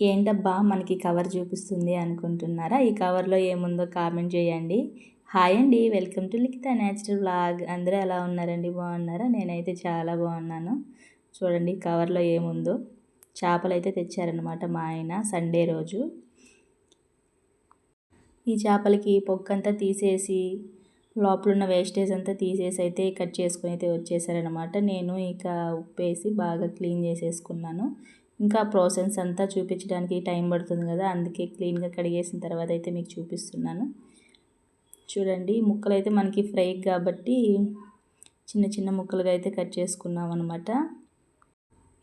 ఏంటబ్బా మనకి కవర్ చూపిస్తుంది అనుకుంటున్నారా? ఈ కవర్‌లో ఏముందో కామెంట్ చేయండి. హాయ్ అండి. Welcome to Likhitha natural vlog. అందరూ ఎలా ఉన్నారండి? బాగున్నారా? నేనైతే చాలా బాగున్నాను. చూడండి కవర్‌లో ఏముందో. చేపలైతే తెచ్చారనమాట మా ఆయన సండే రోజు. ఈ చేపలకి పొక్కంతా తీసేసి లోపలున్న వేస్టేజ్ అంతా తీసేసి అయితే కట్ చేసుకొని అయితే వచ్చేసారనమాట. నేను ఇక ఉప్పేసి బాగా క్లీన్ చేసేసుకున్నాను. ఇంకా ప్రాసెస్ అంతా చూపించడానికి టైం పడుతుంది కదా, అందుకే క్లీన్గా కడిగేసిన తర్వాత అయితే మీకు చూపిస్తున్నాను. చూడండి ముక్కలు అయితే మనకి ఫ్రై కాబట్టి చిన్న చిన్న ముక్కలుగా అయితే కట్ చేసుకున్నాం అనమాట.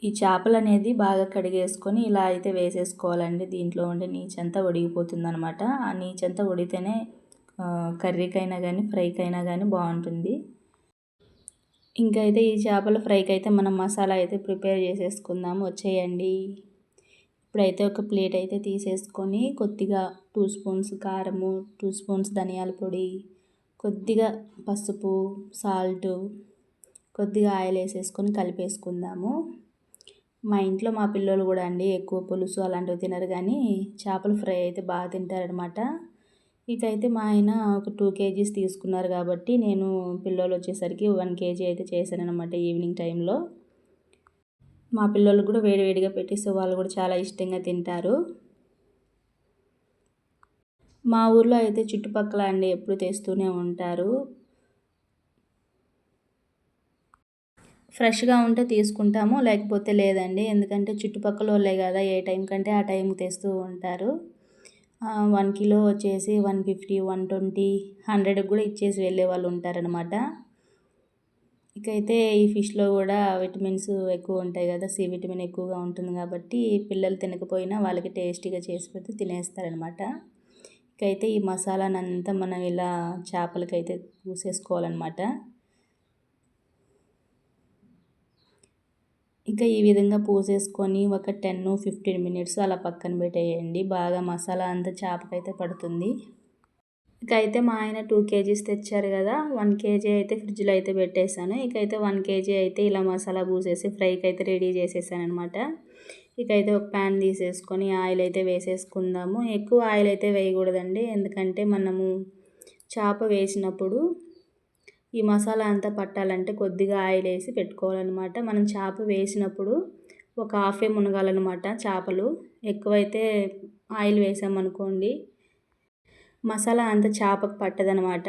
ఈ చేపలు అనేది బాగా కడిగేసుకొని ఇలా అయితే వేసేసుకోవాలండి. దీంట్లో ఉండే నీచంతా ఒడిగిపోతుంది అనమాట. ఆ నీచంతా ఒడితేనే కర్రీకైనా కానీ ఫ్రైకైనా కానీ బాగుంటుంది. ఇంకా అయితే ఈ చేపల ఫ్రైకి అయితే మనం మసాలా అయితే ప్రిపేర్ చేసేసుకుందాం. వచ్చేయండి. ఇప్పుడైతే ఒక ప్లేట్ అయితే తీసేసుకొని కొద్దిగా 2 స్పూన్స్ కారము, 2 స్పూన్స్ ధనియాల పొడి, కొద్దిగా పసుపు, సాల్టు, కొద్దిగా ఆయిల్ వేసేసుకొని కలిపేసుకుందాము. మా ఇంట్లో మా పిల్లలు కూడా అండి ఎక్కువ పులుసు అలాంటివి తినరు, కానీ చేపల ఫ్రై అయితే బాగా తింటారనమాట. ఇకైతే మా ఆయన ఒక 2 కేజీస్ తీసుకున్నారు కాబట్టి నేను పిల్లలు వచ్చేసరికి 1 కేజీ అయితే చేశాను అనమాట ఈవినింగ్ టైంలో. మా పిల్లలు కూడా వేడివేడిగా పెట్టేస్తే వాళ్ళు కూడా చాలా ఇష్టంగా తింటారు. మా ఊర్లో అయితే చుట్టుపక్కల అండి ఎప్పుడు తెస్తూనే ఉంటారు. ఫ్రెష్గా ఉంటే తీసుకుంటాము, లేకపోతే లేదండి. ఎందుకంటే చుట్టుపక్కల వాళ్ళే కదా, ఏ టైం కంటే ఆ టైంకి తెస్తూ ఉంటారు. 1 కిలో వచ్చేసి 150, 120, 100 కూడా ఇచ్చేసి వెళ్ళే వాళ్ళు ఉంటారనమాట. ఇకైతే ఈ ఫిష్లో కూడా విటమిన్స్ ఎక్కువ ఉంటాయి కదా, సి విటమిన్ ఎక్కువగా ఉంటుంది కాబట్టి పిల్లలు తినకపోయినా వాళ్ళకి టేస్టీగా చేసి పెడితే తినేస్తారనమాట. ఇకైతే ఈ మసాలానంతా మనం ఇలా చేపలకైతే పూసేసుకోవాలన్నమాట. ఇంకా ఈ విధంగా పూసేసుకొని ఒక 10-15 మినిట్స్ అలా పక్కన పెట్టేయండి. బాగా మసాలా అంతా చేపకైతే పడుతుంది. ఇకైతే మా ఆయన 2 కేజీస్ తెచ్చారు కదా, 1 కేజీ అయితే ఫ్రిడ్జ్లో అయితే పెట్టేశాను. ఇకైతే 1 కేజీ అయితే ఇలా మసాలా పూసేసి ఫ్రైకి అయితే రెడీ చేసేసాను అనమాట. ఇకైతే ఒక ప్యాన్ తీసేసుకొని ఆయిల్ అయితే వేసేసుకుందాము. ఎక్కువ ఆయిల్ అయితే వేయకూడదండి, ఎందుకంటే మనము చేప వేసినప్పుడు ఈ మసాలా అంతా పట్టాలంటే కొద్దిగా ఆయిల్ వేసి పెట్టుకోవాలన్నమాట. మనం చేప వేసినప్పుడు ఒక హాఫే మునగాలన్నమాట చేపలు. ఎక్కువైతే ఆయిల్ వేసామనుకోండి మసాలా అంతా చేపకు పట్టదనమాట.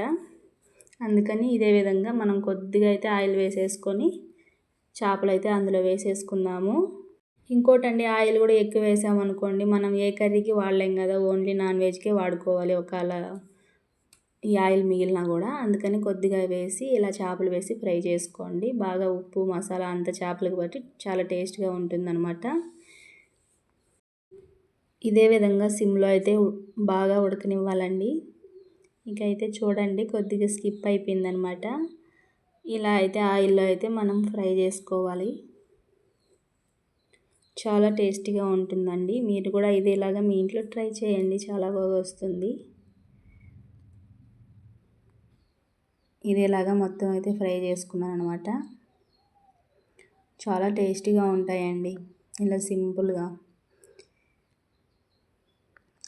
అందుకని ఇదే విధంగా మనం కొద్దిగా అయితే ఆయిల్ వేసేసుకొని చేపలు అయితే అందులో వేసేసుకుందాము. ఇంకోటండి, ఆయిల్ కూడా ఎక్కువ వేసామనుకోండి మనం ఏ కర్రీకి వాడలేం కదా, ఓన్లీ నాన్ వెజ్కే వాడుకోవాలి ఒకవేళ ఈ ఆయిల్ మిగిలినా కూడా. అందుకని కొద్దిగా వేసి ఇలా చేపలు వేసి ఫ్రై చేసుకోండి. బాగా ఉప్పు మసాలా అంతా చేపలకు బట్టి చాలా టేస్ట్గా ఉంటుందన్నమాట. ఇదే విధంగా సిమ్లో అయితే బాగా ఉడకనివ్వాలండి. ఇంకైతే చూడండి కొద్దిగా స్కిప్ అయిపోయిందనమాట. ఇలా అయితే ఆయిల్లో అయితే మనం ఫ్రై చేసుకోవాలి. చాలా టేస్టీగా ఉంటుందండి. మీరు కూడా ఇదేలాగా మీ ఇంట్లో ట్రై చేయండి, చాలా బాగా వస్తుంది. ఇదేలాగా మొత్తం అయితే ఫ్రై చేసుకున్నాను అనమాట. చాలా టేస్టీగా ఉంటాయండి ఇలా సింపుల్గా.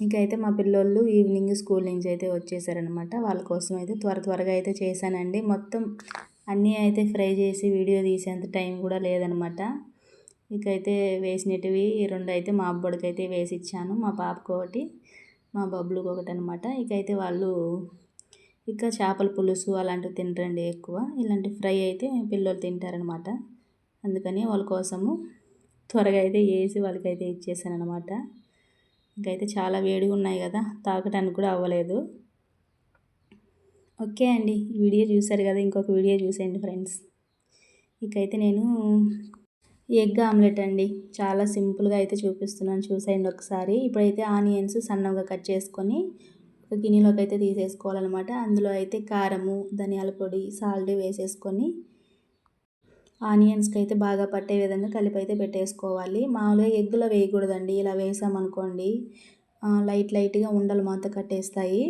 ఇంకైతే మా పిల్లోళ్ళు ఈవినింగ్ స్కూల్ నుంచి అయితే వచ్చేసారనమాట. వాళ్ళ కోసం అయితే త్వరగా అయితే చేశానండి. మొత్తం అన్నీ అయితే ఫ్రై చేసి వీడియో తీసేంత టైం కూడా లేదనమాట. ఇకైతే వేసినటివి 2 అయితే మా అబ్బడికి అయితే వేసి ఇచ్చాను, మా పాపకు ఒకటి, మా బబ్బులకు ఒకటి అనమాట. ఇకైతే వాళ్ళు ఇక చేపల పులుసు అలాంటివి తినరండి ఎక్కువ, ఇలాంటి ఫ్రై అయితే పిల్లలు తింటారనమాట. అందుకని వాళ్ళ కోసము త్వరగా అయితే వేసి వాళ్ళకైతే ఇచ్చేసాను అనమాట. ఇంకైతే చాలా వేడిగా ఉన్నాయి కదా, తాగటానికి కూడా అవ్వలేదు. ఓకే అండి, ఈ వీడియో చూసారు కదా, ఇంకొక వీడియో చూసేయండి ఫ్రెండ్స్. ఇకైతే నేను ఎగ్ ఆమ్లెట్ అండి, చాలా సింపుల్గా అయితే చూపిస్తున్నాను, చూసేయండి ఒకసారి. ఇప్పుడైతే ఆనియన్స్ సన్నగా కట్ చేసుకొని ఒక గిన్నెలోకి అయితే తీసేసుకోవాలన్నమాట. అందులో అయితే కారము, ధనియాల పొడి, సాల్ట్ వేసేసుకొని ఆనియన్స్కి అయితే బాగా పట్టే విధంగా కలిపి అయితే పెట్టేసుకోవాలి. మామూలుగా ఎగ్గులో వేయకూడదండి, ఇలా వేసామనుకోండి లైట్గా ఉండలు మాత్రం కట్టేస్తాయి.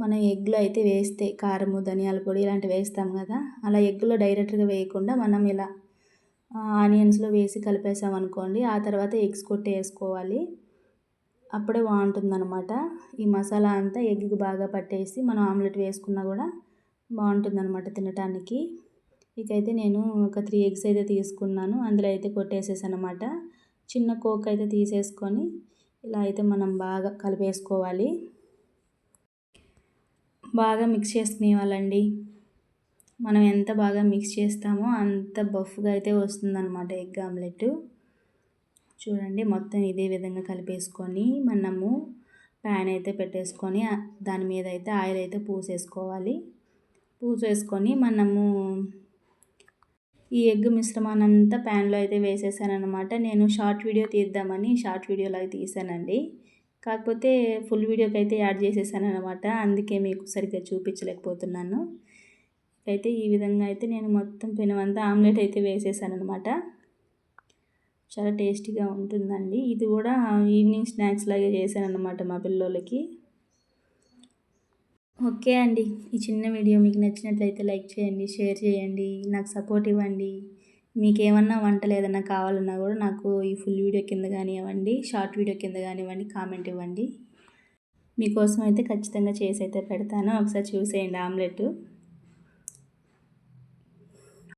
మనం ఎగ్లో అయితే వేస్తే కారము, ధనియాల పొడి ఇలాంటివి వేస్తాం కదా, అలా ఎగ్గులో డైరెక్ట్గా వేయకుండా మనం ఇలా ఆనియన్స్లో వేసి కలిపేసామనుకోండి, ఆ తర్వాత ఎగ్స్ కొట్టి వేసుకోవాలి. అప్పుడే బాగుంటుందన్నమాట. ఈ మసాలా అంతా ఎగ్కి బాగా పట్టేసి మనం ఆమ్లెట్ వేసుకున్నా కూడా బాగుంటుందన్నమాట తినటానికి. ఇకైతే నేను ఒక 3 ఎగ్స్ అయితే తీసుకున్నాను. అందులో అయితే కొట్టేసేసానమాట. చిన్న కోక్ అయితే తీసేసుకొని ఇలా అయితే మనం బాగా కలిపేసుకోవాలి. బాగా మిక్స్ చేసుకునేవాళ్ళండి. మనం ఎంత బాగా మిక్స్ చేస్తామో అంత బఫ్గా అయితే వస్తుందన్నమాట ఎగ్ ఆమ్లెట్. చూడండి మొత్తం ఇదే విధంగా కలిపేసుకొని మనము ప్యాన్ అయితే పెట్టేసుకొని దాని మీద అయితే ఆయిల్ అయితే పూసేసుకోవాలి. పూసేసుకొని మనము ఈ ఎగ్ మిశ్రమాన్నంతా ప్యాన్లో అయితే వేసేసానన్నమాట. నేను షార్ట్ వీడియో తీద్దామని షార్ట్ వీడియోలాగా తీసానండి. కాకపోతే ఫుల్ వీడియోకి అయితే యాడ్ చేసేసానన్నమాట. అందుకే మీకు సరిగ్గా చూపించలేకపోతున్నాను. అయితే ఈ విధంగా అయితే నేను మొత్తం పెనమంతా ఆమ్లెట్ అయితే వేసేసానన్నమాట. చాలా టేస్టీగా ఉంటుందండి. ఇది కూడా ఈవినింగ్ స్నాక్స్ లాగే చేశానన్నమాట మా పిల్లోళ్ళకి. ఓకే అండి, ఈ చిన్న వీడియో మీకు నచ్చినట్లయితే లైక్ చేయండి, షేర్ చేయండి, నాకు సపోర్ట్ ఇవ్వండి. మీకేమన్నా వంటలు ఏదన్నా కావాలన్నా కూడా నాకు ఈ ఫుల్ వీడియో కింద కానివ్వండి, షార్ట్ వీడియో కింద కానివ్వండి కామెంట్ ఇవ్వండి. మీకోసం అయితే ఖచ్చితంగా చేసి అయితే పెడతాను. ఒకసారి చూసేయండి ఆమ్లెట్.